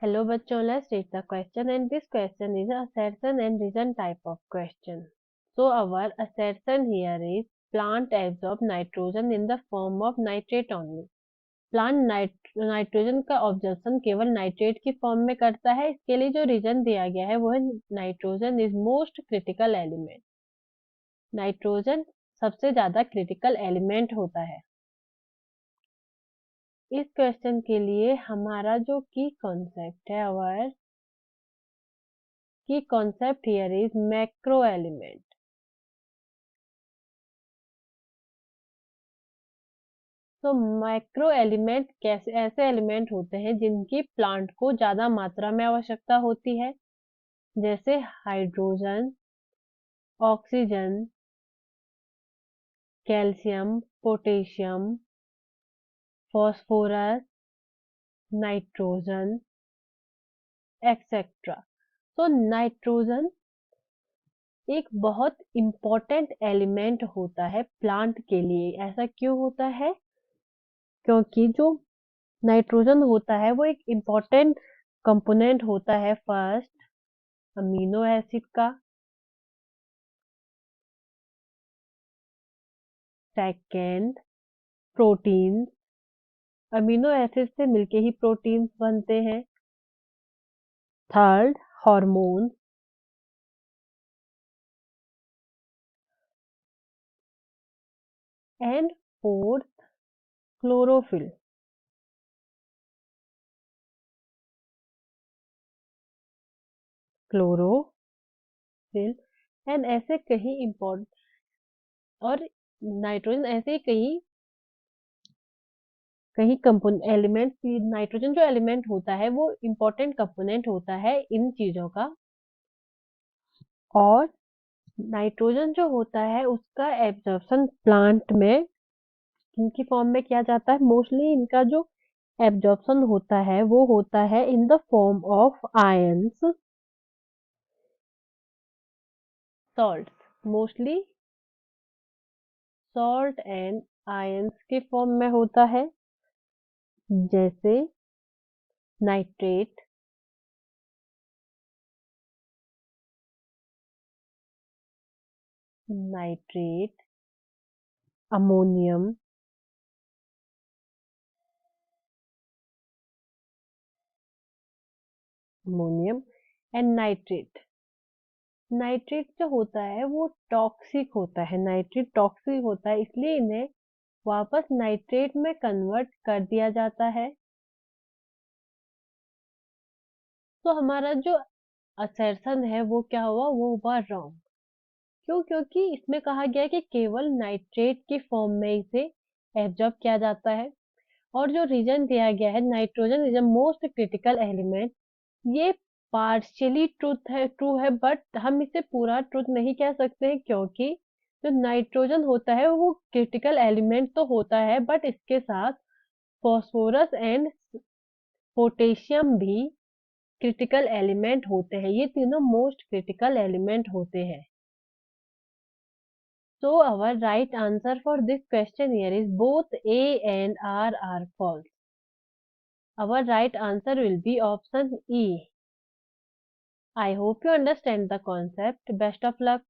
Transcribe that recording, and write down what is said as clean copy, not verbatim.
Hello bachcho, let's read the question, and this question is assertion and reason type of question. So our assertion here is plant absorb nitrogen in the form of nitrate only. Plant nitrogen का absorption केवल nitrate की form में करता है। इसके लिए जो reason दिया गया है वो है nitrogen is most critical element. Nitrogen सबसे ज्यादा क्रिटिकल एलिमेंट होता है। इस क्वेश्चन के लिए हमारा जो की कॉन्सेप्ट है अवर की concept here is macro element. तो माइक्रो एलिमेंट कैसे ऐसे एलिमेंट होते हैं जिनकी प्लांट को ज्यादा मात्रा में आवश्यकता होती है, जैसे hydrogen, oxygen, calcium, potassium, phosphorus, nitrogen etcetera. तो नाइट्रोजन एक बहुत इम्पोर्टेंट एलिमेंट होता है प्लांट के लिए। ऐसा क्यों होता है? क्योंकि जो नाइट्रोजन होता है वो एक इम्पोर्टेंट कंपोनेंट होता है फर्स्ट अमीनो एसिड का, सेकेंड प्रोटीन, अमीनो एसिड से मिलके ही प्रोटीन्स बनते हैं, third hormone, and fourth chlorophyll. Chlorophyll and ऐसे कई इम्पोर्टेंट और नाइट्रोजन ऐसे कई कहीं कंपोनेंट एलिमेंट, नाइट्रोजन जो एलिमेंट होता है वो इम्पोर्टेंट कंपोनेंट होता है इन चीजों का। और नाइट्रोजन जो होता है उसका एब्जॉर्प्शन प्लांट में इनकी फॉर्म में किया जाता है। मोस्टली इनका जो एब्जॉर्प्शन होता है वो होता है in the form of ions, salt, mostly salt and ions के फॉर्म में होता है, जैसे nitrate, nitrate, ammonium, ammonium and nitrate. Nitrate जो होता है वो टॉक्सिक होता है, नाइट्रेट टॉक्सिक होता है, इसलिए इन्हें वापस नाइट्रेट में कन्वर्ट कर दिया जाता है। तो हमारा जो असर्शन है वो क्या हुआ? वो हुआ रॉन्ग। क्यों? क्योंकि इसमें कहा गया है कि केवल नाइट्रेट की फॉर्म में इसे एब्जॉर्ब किया जाता है। और जो रीजन दिया गया है nitrogen is a most critical element, ये पार्शियली ट्रू है, बट हम इसे पूरा ट्रुथ नहीं कह सकते हैं, क्योंकि जो नाइट्रोजन होता है वो क्रिटिकल एलिमेंट तो होता है, बट इसके साथ फॉस्फोरस एंड पोटेशियम भी क्रिटिकल एलिमेंट होते हैं। ये तीनों मोस्ट क्रिटिकल एलिमेंट होते हैं। So our right answer for this question here is both A and R are false. Our right answer will be option E. I hope you understand the concept. Best of luck.